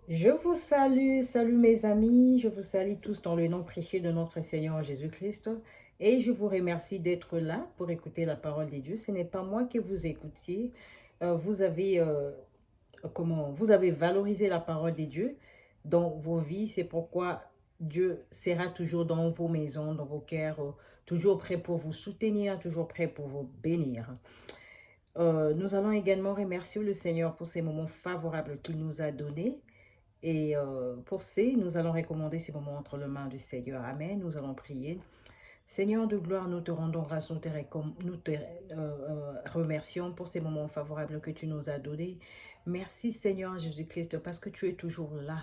Je vous salue, salut mes amis, je vous salue tous dans le nom précieux de notre Seigneur Jésus-Christ et je vous remercie d'être là pour écouter la parole de Dieu. Ce n'est pas moi que vous écoutiez, vous avez valorisé la parole de Dieu dans vos vies, c'est pourquoi Dieu sera toujours dans vos maisons, dans vos cœurs, toujours prêt pour vous soutenir, toujours prêt pour vous bénir. Nous allons également remercier le Seigneur pour ces moments favorables qu'il nous a donnés. Et nous allons recommander ces moments entre les mains du Seigneur. Amen. Nous allons prier. Seigneur de gloire, nous te rendons grâce, nous te remercions pour ces moments favorables que tu nous as donnés. Merci Seigneur Jésus-Christ parce que tu es toujours là.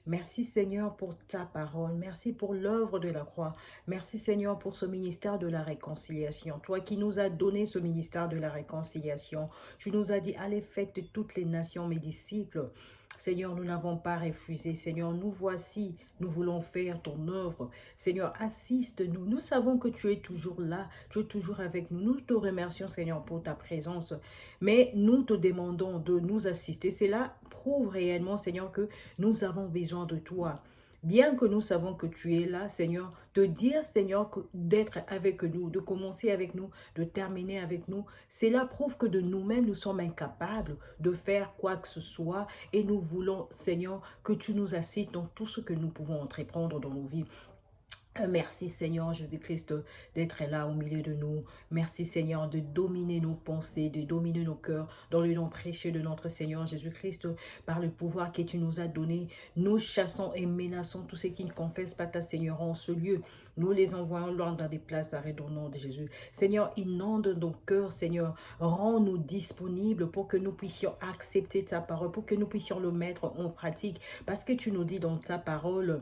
Merci Seigneur pour ta parole. Merci pour l'œuvre de la croix. Merci Seigneur pour ce ministère de la réconciliation. Toi qui nous as donné ce ministère de la réconciliation. Tu nous as dit, allez faites de toutes les nations mes disciples. Seigneur, nous n'avons pas refusé. Seigneur, nous voici. Nous voulons faire ton œuvre. Seigneur, assiste-nous. Nous savons que tu es toujours là. Tu es toujours avec nous. Nous te remercions, Seigneur, pour ta présence. Mais nous te demandons de nous assister. Cela prouve réellement, Seigneur, que nous avons besoin de toi. Bien que nous savons que tu es là, Seigneur, te dire, Seigneur, d'être avec nous, de commencer avec nous, de terminer avec nous, cela prouve que de nous-mêmes, nous sommes incapables de faire quoi que ce soit et nous voulons, Seigneur, que tu nous assistes dans tout ce que nous pouvons entreprendre dans nos vies. Merci Seigneur Jésus-Christ d'être là au milieu de nous. Merci Seigneur de dominer nos pensées, de dominer nos cœurs dans le nom précieux de notre Seigneur Jésus-Christ. Par le pouvoir que tu nous as donné, nous chassons et menaçons tous ceux qui ne confessent pas ta Seigneur en ce lieu. Nous les envoyons loin dans des places d'arrêt au nom de Jésus. Seigneur, inonde nos cœurs, Seigneur. Rends-nous disponibles pour que nous puissions accepter ta parole, pour que nous puissions le mettre en pratique. Parce que tu nous dis dans ta parole,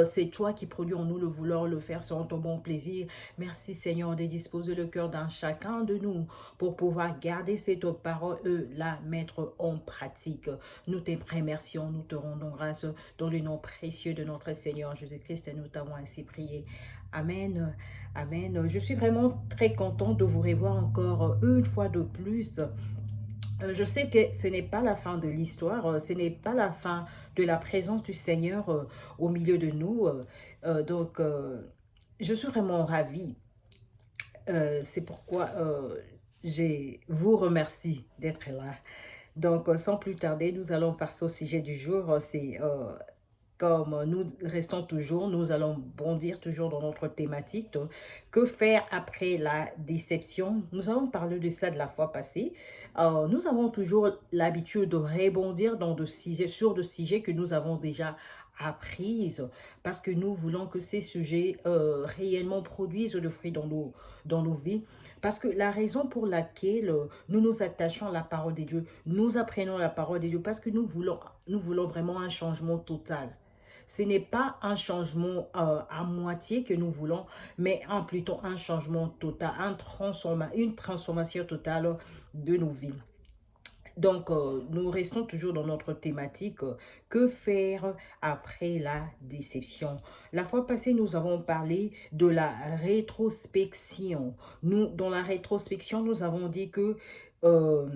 c'est toi qui produis en nous le vouloir le faire selon ton bon plaisir. Merci Seigneur de disposer le cœur d'un chacun de nous pour pouvoir garder cette parole et la mettre en pratique. Nous te remercions, nous te rendons grâce dans le nom précieux de notre Seigneur Jésus-Christ et nous t'avons ainsi prié. Amen. Amen. Je suis vraiment très contente de vous revoir encore une fois de plus. Je sais que ce n'est pas la fin de l'histoire, ce n'est pas la fin de la présence du Seigneur au milieu de nous. Je suis vraiment ravie. C'est pourquoi je vous remercie d'être là. Sans plus tarder, nous allons passer au sujet du jour. C'est comme nous restons toujours, nous allons bondir toujours dans notre thématique. Donc, que faire après la déception? Nous avons parlé de ça de la fois passée. Nous avons toujours l'habitude de rebondir dans sur de sujets que nous avons déjà appris parce que nous voulons que ces sujets réellement produisent le fruit dans nos vies. Parce que la raison pour laquelle nous nous attachons à la parole de Dieu, nous apprenons la parole de Dieu parce que nous voulons vraiment un changement total. Ce n'est pas un changement à moitié que nous voulons, mais plutôt un changement total, une transformation totale de nos vies. Nous restons toujours dans notre thématique. Que faire après la déception? La fois passée, nous avons parlé de la rétrospection. Dans la rétrospection, euh,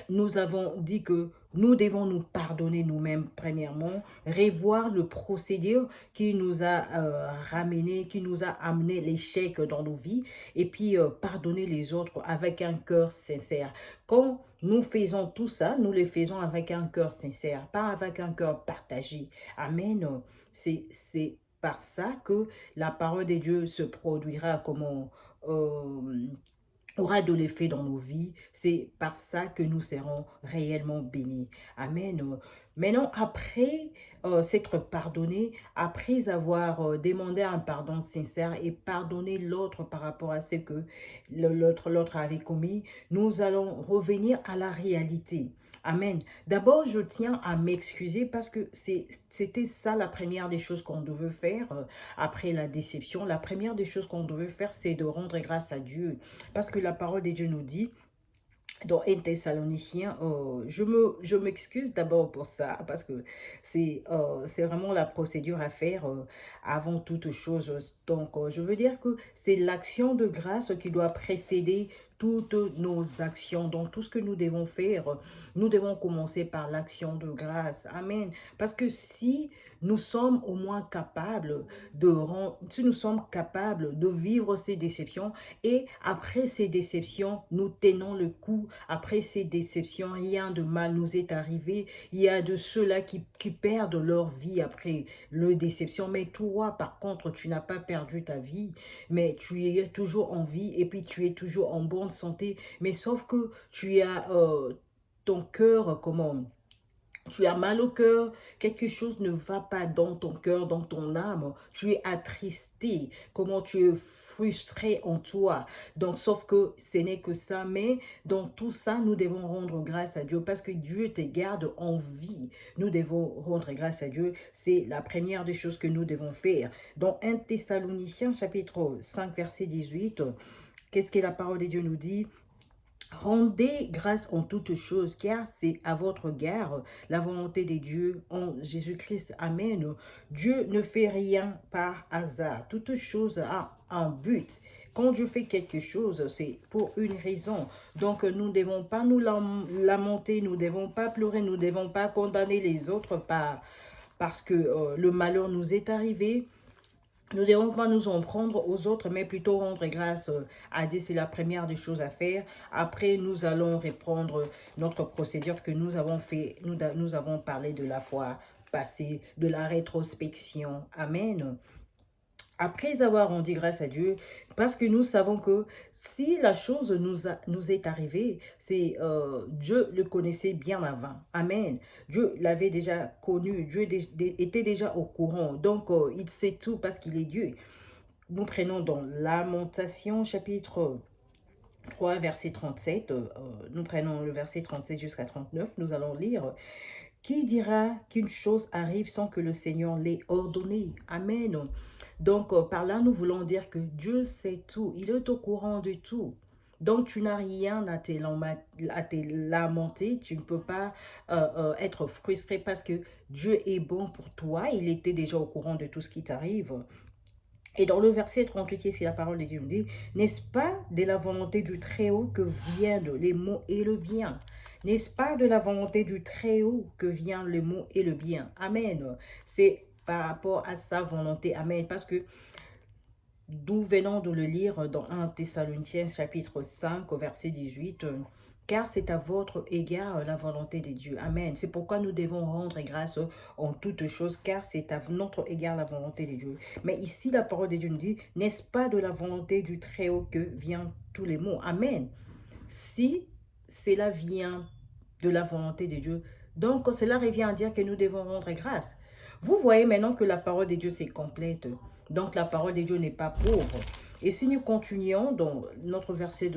nous avons dit que nous devons nous pardonner nous-mêmes, premièrement, revoir le procédé qui nous a ramené, qui nous a amené l'échec dans nos vies, et puis pardonner les autres avec un cœur sincère. Quand nous faisons tout ça, nous le faisons avec un cœur sincère, pas avec un cœur partagé. Amen. C'est par ça que la parole de Dieu se produira comme aura de l'effet dans nos vies. C'est par ça que nous serons réellement bénis. Amen. Maintenant, après s'être pardonné, après avoir demandé un pardon sincère et pardonner l'autre par rapport à ce que l'autre avait commis, nous allons revenir à la réalité. Amen. D'abord, je tiens à m'excuser parce que c'était ça la première des choses qu'on devait faire après la déception. La première des choses qu'on devait faire, c'est de rendre grâce à Dieu. Parce que la parole de Dieu nous dit, dans 1 Thessaloniciens, je m'excuse d'abord pour ça, parce que c'est vraiment la procédure à faire avant toute chose. Je veux dire que c'est l'action de grâce qui doit précéder toutes nos actions, donc tout ce que nous devons faire. nous devons commencer par l'action de grâce. Amen. Parce que si nous sommes au moins capables si nous sommes capables de vivre ces déceptions et après ces déceptions, nous tenons le coup. Après ces déceptions, rien de mal nous est arrivé. Il y a de ceux-là qui perdent leur vie après le déception. Mais toi, par contre, tu n'as pas perdu ta vie, mais tu es toujours en vie et puis tu es toujours en bonne santé. Mais sauf que tu as ton cœur, comment? Tu as mal au cœur, quelque chose ne va pas dans ton cœur, dans ton âme. Tu es attristé, comment tu es frustré en toi. Donc, sauf que ce n'est que ça, mais dans tout ça, nous devons rendre grâce à Dieu parce que Dieu te garde en vie. Nous devons rendre grâce à Dieu. C'est la première des choses que nous devons faire. Dans 1 Thessaloniciens, chapitre 5, verset 18, qu'est-ce que la parole de Dieu nous dit? Rendez grâce en toutes choses, car c'est à votre égard la volonté de Dieu en Jésus-Christ. Amen. Dieu ne fait rien par hasard. Toute chose a un but. Quand Dieu fait quelque chose, c'est pour une raison. Donc, nous ne devons pas nous lamenter, nous ne devons pas pleurer, nous ne devons pas condamner les autres parce que le malheur nous est arrivé. Nous ne devons pas nous en prendre aux autres, mais plutôt rendre grâce à Dieu. C'est la première des choses à faire. Après, nous allons reprendre notre procédure que nous avons fait. Nous avons parlé de la fois passée, de la rétrospection. Amen. Après avoir rendu grâce à Dieu, parce que nous savons que si la chose nous est arrivée, c'est Dieu le connaissait bien avant. Amen. Dieu l'avait déjà connu, Dieu était déjà au courant. Donc, il sait tout parce qu'il est Dieu. Nous prenons dans Lamentation, chapitre 3, verset 37. Nous prenons le verset 37 jusqu'à 39. Nous allons lire. Qui dira qu'une chose arrive sans que le Seigneur l'ait ordonné? Amen. Donc, par là, nous voulons dire que Dieu sait tout. Il est au courant de tout. Donc, tu n'as rien à te lamenter. Tu ne peux pas être frustré parce que Dieu est bon pour toi. Il était déjà au courant de tout ce qui t'arrive. Et dans le verset 38, c'est la parole de Dieu nous dit, n'est-ce pas de la volonté du Très-Haut que viennent les maux et le bien? N'est-ce pas de la volonté du Très-Haut que vient le mot et le bien? Amen. C'est par rapport à sa volonté. Amen. Parce que nous venons de le lire dans 1 Thessaloniciens chapitre 5 au verset 18. Car c'est à votre égard la volonté de Dieu. Amen. C'est pourquoi nous devons rendre grâce en toutes choses, car c'est à notre égard la volonté de Dieu. Mais ici, la parole de Dieu nous dit, n'est-ce pas de la volonté du Très-Haut que viennent tous les maux? Amen. Si cela vient de la volonté de Dieu, donc cela revient à dire que nous devons rendre grâce. Vous voyez maintenant que la parole de Dieu c'est complète. Donc la parole de Dieu n'est pas pauvre. Et si nous continuons dans notre verset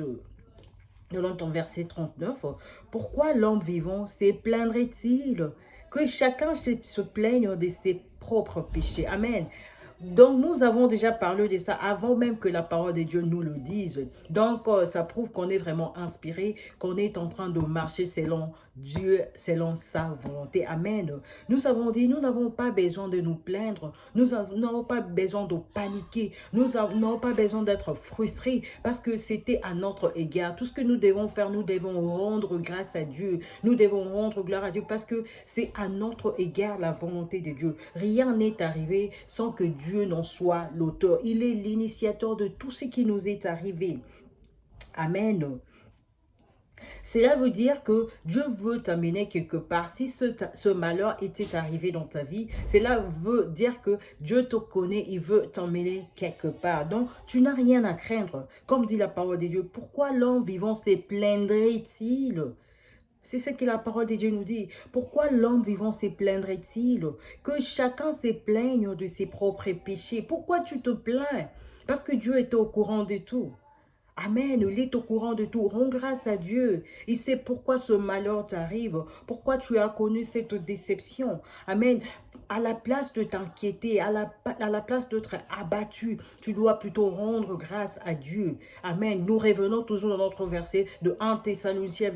dans ton verset 39, pourquoi l'homme vivant se plaindrait-il? Que chacun se plaigne de ses propres péchés. Amen. Donc, nous avons déjà parlé de ça avant même que la parole de Dieu nous le dise. Donc, ça prouve qu'on est vraiment inspiré, qu'on est en train de marcher selon Dieu, selon sa volonté. Amen. Nous avons dit, nous n'avons pas besoin de nous plaindre. Nous n'avons pas besoin de paniquer. Nous n'avons pas besoin d'être frustrés parce que c'était à notre égard. Tout ce que nous devons faire, nous devons rendre grâce à Dieu. Nous devons rendre gloire à Dieu parce que c'est à notre égard la volonté de Dieu. Rien n'est arrivé sans que Dieu n'en soit l'auteur. Il est l'initiateur de tout ce qui nous est arrivé. Amen. Cela veut dire que Dieu veut t'amener quelque part. Si ce malheur était arrivé dans ta vie, cela veut dire que Dieu te connaît, il veut t'emmener quelque part. Donc, tu n'as rien à craindre. Comme dit la parole de Dieu, pourquoi l'homme vivant se plaindrait-il? C'est ce que la parole de Dieu nous dit. Pourquoi l'homme vivant se plaindrait-il? Que chacun se plaigne de ses propres péchés. Pourquoi tu te plains? Parce que Dieu est au courant de tout. Amen, il est au courant de tout. Rends grâce à Dieu. Il sait pourquoi ce malheur t'arrive, pourquoi tu as connu cette déception. Amen. À la place de t'inquiéter, à la place d'être abattu, tu dois plutôt rendre grâce à Dieu. Amen. Nous revenons toujours dans notre verset de 1 Thessaloniciens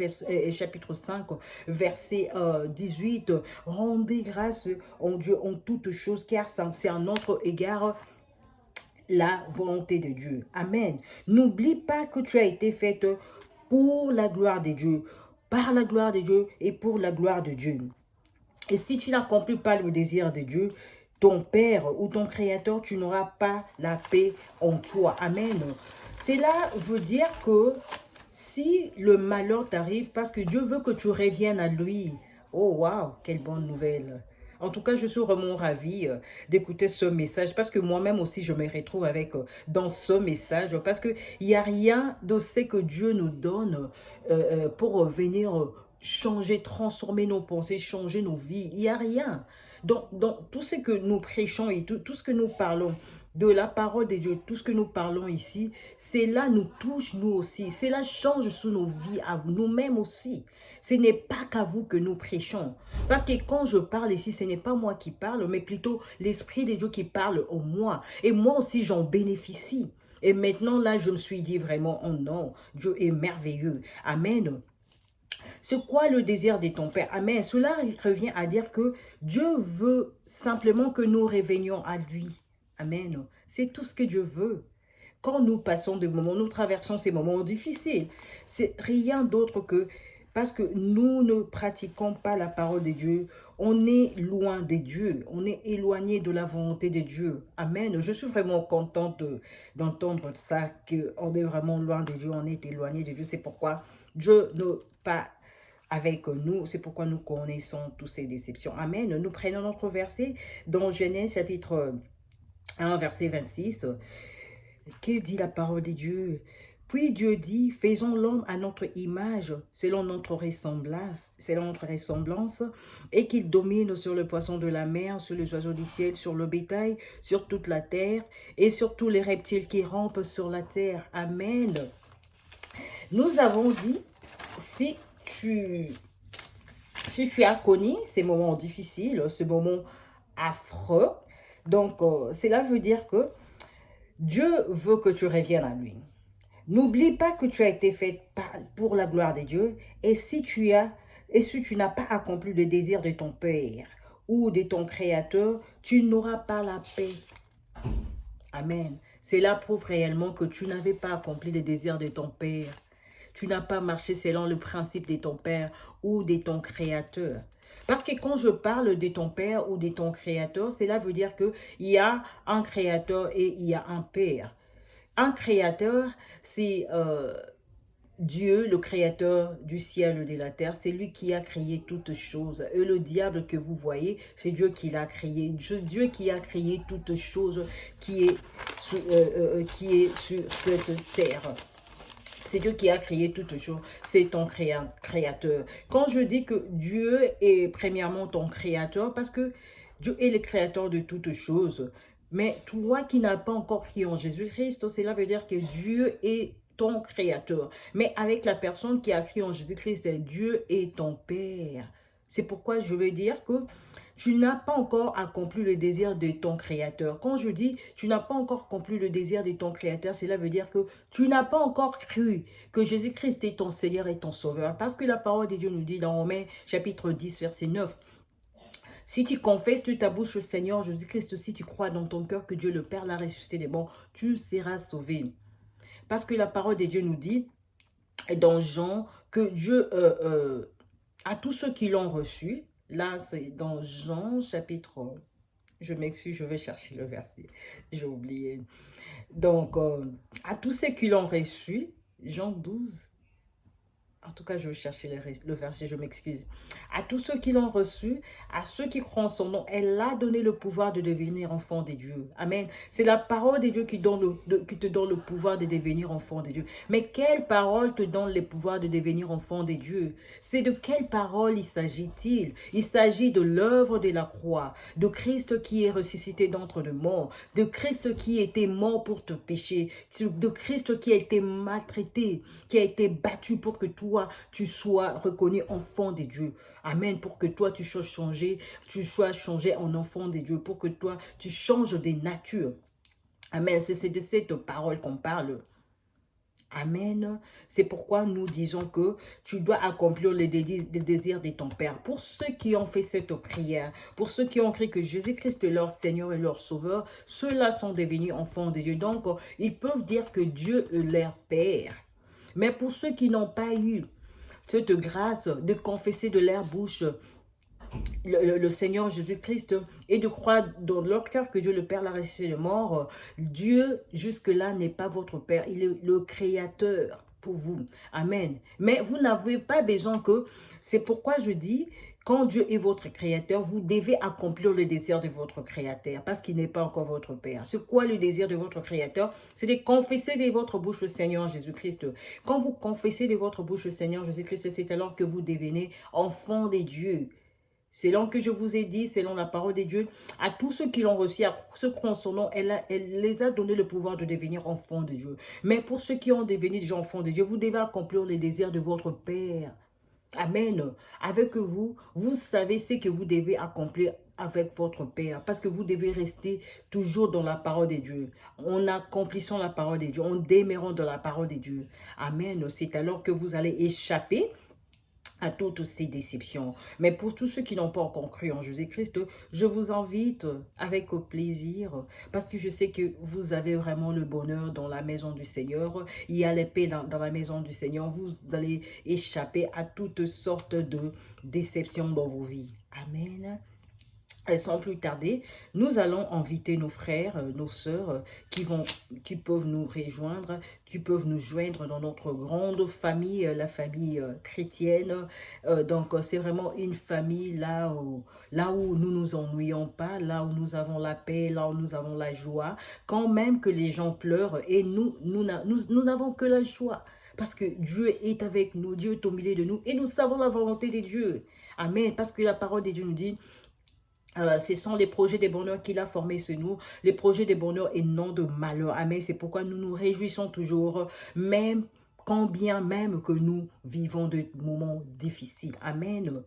chapitre 5, verset 18. Rendez grâce en Dieu en toutes choses, car c'est à notre égard la volonté de Dieu. Amen. N'oublie pas que tu as été faite pour la gloire de Dieu. par la gloire de Dieu et pour la gloire de Dieu. Et si tu n'accomplis pas le désir de Dieu, ton Père ou ton Créateur, tu n'auras pas la paix en toi. Amen. Cela veut dire que si le malheur t'arrive, parce que Dieu veut que tu reviennes à lui. Oh, waouh, quelle bonne nouvelle. En tout cas, je suis vraiment ravie d'écouter ce message parce que moi-même aussi, je me retrouve avec dans ce message parce qu'il n'y a rien de ce que Dieu nous donne pour venir changer, transformer nos pensées, changer nos vies. Il n'y a rien. Donc, tout ce que nous prêchons et tout ce que nous parlons de la parole de Dieu, tout ce que nous parlons ici, cela nous touche nous aussi. Cela change sous nos vies, à nous-mêmes aussi. Ce n'est pas qu'à vous que nous prêchons. Parce que quand je parle ici, ce n'est pas moi qui parle, mais plutôt l'Esprit de Dieu qui parle en moi. Et moi aussi, j'en bénéficie. Et maintenant, là, je me suis dit vraiment, oh non, Dieu est merveilleux. Amen. C'est quoi le désir de ton Père? Amen. Cela revient à dire que Dieu veut simplement que nous revenions à lui. Amen. C'est tout ce que Dieu veut. Quand nous passons des moments, nous traversons ces moments difficiles, c'est rien d'autre que parce que nous ne pratiquons pas la parole de Dieu, on est loin de Dieu, on est éloigné de la volonté de Dieu. Amen. Je suis vraiment contente d'entendre ça, qu'on est vraiment loin de Dieu, on est éloigné de Dieu. C'est pourquoi Dieu ne pas avec nous, c'est pourquoi nous connaissons toutes ces déceptions. Amen. Nous prenons notre verset dans Genèse chapitre 1, verset 26. Que dit la parole de Dieu? Puis Dieu dit, faisons l'homme à notre image, selon notre ressemblance, et qu'il domine sur le poisson de la mer, sur les oiseaux du ciel, sur le bétail, sur toute la terre, et sur tous les reptiles qui rampent sur la terre. Amen. Nous avons dit, si tu as connu ces moments difficiles, ces moments affreux, donc cela veut dire que Dieu veut que tu reviennes à lui. N'oublie pas que tu as été fait pour la gloire de Dieu. Et si tu n'as pas accompli le désir de ton Père ou de ton Créateur, tu n'auras pas la paix. Amen. Cela prouve réellement que tu n'avais pas accompli le désir de ton Père. Tu n'as pas marché selon le principe de ton Père ou de ton Créateur. Parce que quand je parle de ton Père ou de ton Créateur, cela veut dire qu'il y a un Créateur et il y a un Père. Un Créateur, c'est Dieu, le Créateur du ciel et de la terre. C'est lui qui a créé toutes choses. Et le diable que vous voyez, c'est Dieu qui l'a créé. Dieu qui a créé toutes choses qui est sur cette terre. C'est Dieu qui a créé toutes choses. C'est ton créateur. Quand je dis que Dieu est premièrement ton créateur, parce que Dieu est le créateur de toutes choses. Mais toi qui n'as pas encore crié en Jésus-Christ, cela veut dire que Dieu est ton créateur. Mais avec la personne qui a crié en Jésus-Christ, Dieu est ton Père. C'est pourquoi je veux dire que tu n'as pas encore accompli le désir de ton Créateur. Quand je dis tu n'as pas encore accompli le désir de ton Créateur, cela veut dire que tu n'as pas encore cru que Jésus-Christ est ton Seigneur et ton Sauveur. Parce que la parole de Dieu nous dit dans Romains chapitre 10, verset 9, si tu confesses de ta bouche le Seigneur Jésus-Christ, si tu crois dans ton cœur que Dieu le Père l'a ressuscité des morts, tu seras sauvé. Parce que la parole de Dieu nous dit dans Jean que Dieu, à tous ceux qui l'ont reçu, là c'est dans Jean chapitre, je m'excuse, je vais chercher le verset, j'ai oublié. Donc, à tous ceux qui l'ont reçu, Jean 12, en tout cas, je vais chercher le verset, je m'excuse. À tous ceux qui l'ont reçu, à ceux qui croient en son nom, elle a donné le pouvoir de devenir enfant de Dieu. Amen. C'est la parole de Dieu qui te donne le pouvoir de devenir enfant de Dieu. Mais quelle parole te donne le pouvoir de devenir enfant de Dieu? C'est de quelle parole il s'agit-il? Il s'agit de l'œuvre de la croix, de Christ qui est ressuscité d'entre les morts, de Christ qui était mort pour te pécher, de Christ qui a été maltraité, qui a été battu pour que tu sois reconnu enfant de Dieu. Amen. Pour que toi, tu sois changé en enfant de Dieu. Pour que toi, tu changes de nature. Amen. C'est de cette parole qu'on parle. Amen. C'est pourquoi nous disons que tu dois accomplir les désirs de ton Père. Pour ceux qui ont fait cette prière, pour ceux qui ont cru que Jésus-Christ est leur Seigneur et leur Sauveur, ceux-là sont devenus enfants de Dieu. Donc, ils peuvent dire que Dieu est leur Père. Mais pour ceux qui n'ont pas eu cette grâce de confesser de leur bouche le Seigneur Jésus-Christ et de croire dans leur cœur que Dieu le Père l'a ressuscité de mort. Dieu, jusque-là, n'est pas votre Père. Il est le Créateur pour vous. Amen. Mais vous n'avez pas besoin que... C'est pourquoi je dis, quand Dieu est votre Créateur, vous devez accomplir le désir de votre Créateur parce qu'il n'est pas encore votre Père. C'est quoi le désir de votre Créateur? C'est de confesser de votre bouche le Seigneur Jésus-Christ. Quand vous confessez de votre bouche le Seigneur Jésus-Christ, c'est alors que vous devenez enfant de Dieu. Selon que je vous ai dit, selon la parole de Dieu, à tous ceux qui l'ont reçu, à ceux qui ont son nom, elle les a donné le pouvoir de devenir enfants de Dieu. Mais pour ceux qui ont devenu déjà enfants de Dieu, vous devez accomplir les désirs de votre Père. Amen. Avec vous, vous savez ce que vous devez accomplir avec votre Père. Parce que vous devez rester toujours dans la parole de Dieu. En accomplissant la parole de Dieu, en demeurant dans la parole de Dieu. Amen. C'est alors que vous allez échapper à toutes ces déceptions. Mais pour tous ceux qui n'ont pas encore cru en Jésus-Christ, je vous invite avec plaisir, parce que je sais que vous avez vraiment le bonheur dans la maison du Seigneur. Il y a la paix dans la maison du Seigneur. Vous allez échapper à toutes sortes de déceptions dans vos vies. Amen. Et sans plus tarder, nous allons inviter nos frères, nos sœurs qui peuvent nous rejoindre, qui peuvent nous joindre dans notre grande famille, la famille chrétienne. Donc, c'est vraiment une famille là où nous nous ennuyons pas, là où nous avons la paix, là où nous avons la joie. Quand même que les gens pleurent et nous n'avons que la joie. Parce que Dieu est avec nous, Dieu est au milieu de nous et nous savons la volonté de Dieu. Amen. Parce que la parole de Dieu nous dit... ce sont les projets de bonheur qu'il a formés sur nous, les projets de bonheur et non de malheur. Amen. C'est pourquoi nous nous réjouissons toujours, même quand bien même que nous vivons de moments difficiles. Amen.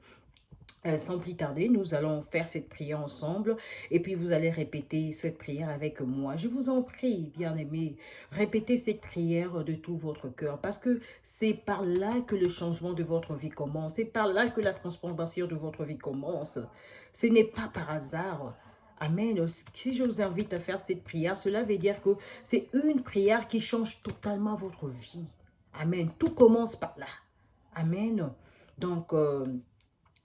Sans plus tarder, nous allons faire cette prière ensemble et puis vous allez répéter cette prière avec moi. Je vous en prie, bien-aimés, répétez cette prière de tout votre cœur parce que c'est par là que le changement de votre vie commence. C'est par là que la transformation de votre vie commence. Ce n'est pas par hasard. Amen. Si je vous invite à faire cette prière, cela veut dire que c'est une prière qui change totalement votre vie. Amen. Tout commence par là. Amen. Donc...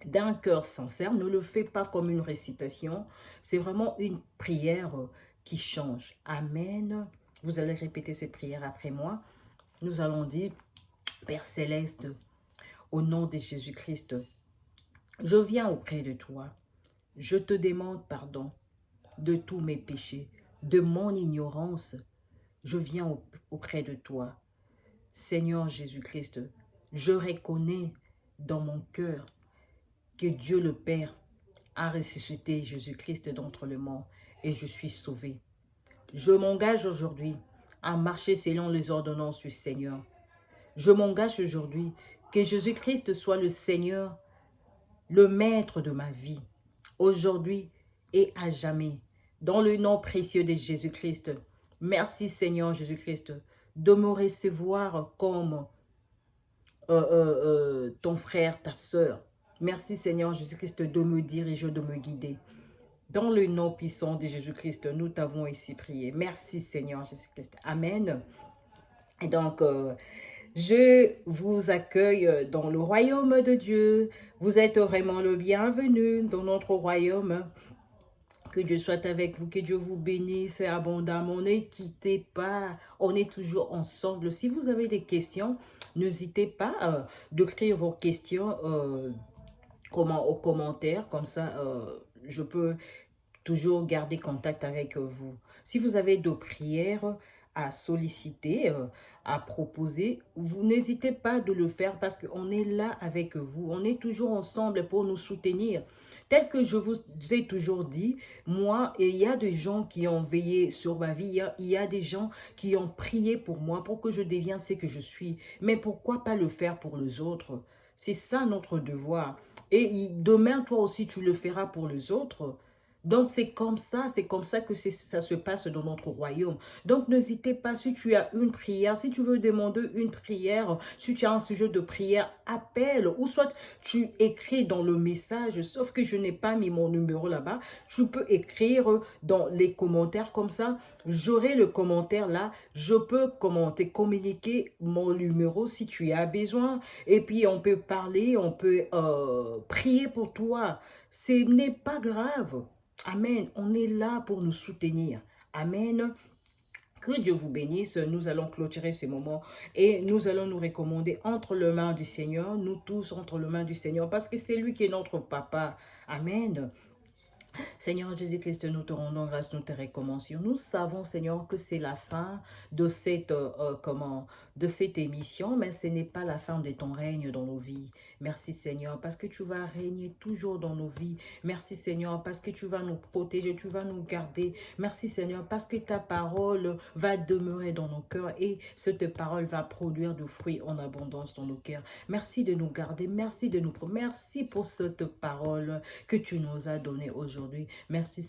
d'un cœur sincère, ne le fais pas comme une récitation, c'est vraiment une prière qui change. Amen. Vous allez répéter cette prière après moi. Nous allons dire, Père Céleste, au nom de Jésus-Christ, je viens auprès de toi. Je te demande pardon de tous mes péchés, de mon ignorance. Je viens auprès de toi. Seigneur Jésus-Christ, je reconnais dans mon cœur que Dieu le Père a ressuscité Jésus-Christ d'entre les morts et je suis sauvé. Je m'engage aujourd'hui à marcher selon les ordonnances du Seigneur. Je m'engage aujourd'hui que Jésus-Christ soit le Seigneur, le maître de ma vie, aujourd'hui et à jamais. Dans le nom précieux de Jésus-Christ, merci Seigneur Jésus-Christ de me recevoir comme ton frère, ta sœur. Merci Seigneur Jésus-Christ de me diriger, de me guider. Dans le nom puissant de Jésus-Christ, nous t'avons ici prié. Merci Seigneur Jésus-Christ. Amen. Et donc, je vous accueille dans le royaume de Dieu. Vous êtes vraiment le bienvenu dans notre royaume. Que Dieu soit avec vous, que Dieu vous bénisse abondamment. Ne quittez pas, on est toujours ensemble. Si vous avez des questions, n'hésitez pas d'écrire vos questions aux commentaires. Comme ça, je peux toujours garder contact avec vous. Si vous avez des prières à solliciter, à proposer, vous n'hésitez pas de le faire parce qu'on est là avec vous. On est toujours ensemble pour nous soutenir. Tel que je vous ai toujours dit, moi, il y a des gens qui ont veillé sur ma vie, il y a des gens qui ont prié pour moi, pour que je devienne ce que je suis. Mais pourquoi pas le faire pour les autres? C'est ça notre devoir. Et demain, toi aussi, tu le feras pour les autres. Donc, c'est comme ça que ça se passe dans notre royaume. Donc, n'hésitez pas, si tu as une prière, si tu veux demander une prière, si tu as un sujet de prière, appelle, ou soit tu écris dans le message, sauf que je n'ai pas mis mon numéro là-bas, tu peux écrire dans les commentaires comme ça, j'aurai le commentaire là, je peux commenter, communiquer mon numéro si tu as besoin, et puis on peut parler, on peut prier pour toi, ce n'est pas grave. Amen. On est là pour nous soutenir. Amen. Que Dieu vous bénisse. Nous allons clôturer ce moment et nous allons nous recommander entre les mains du Seigneur, nous tous entre les mains du Seigneur, parce que c'est lui qui est notre papa. Amen. Seigneur Jésus-Christ, nous te rendons grâce, nous te recommencions. Nous savons, Seigneur, que c'est la fin de de cette émission, mais ce n'est pas la fin de ton règne dans nos vies. Merci, Seigneur, parce que tu vas régner toujours dans nos vies. Merci, Seigneur, parce que tu vas nous protéger, tu vas nous garder. Merci, Seigneur, parce que ta parole va demeurer dans nos cœurs et cette parole va produire du fruit en abondance dans nos cœurs. Merci de nous garder, merci pour cette parole que tu nous as donnée aujourd'hui. Merci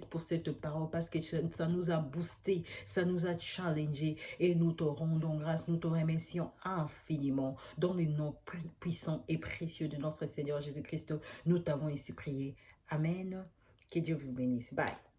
pour cette parole parce que ça nous a boosté, ça nous a challengé et nous te rendons grâce, nous te remercions infiniment dans le nom puissant et précieux de notre Seigneur Jésus-Christ. Nous t'avons ici prié. Amen. Que Dieu vous bénisse. Bye.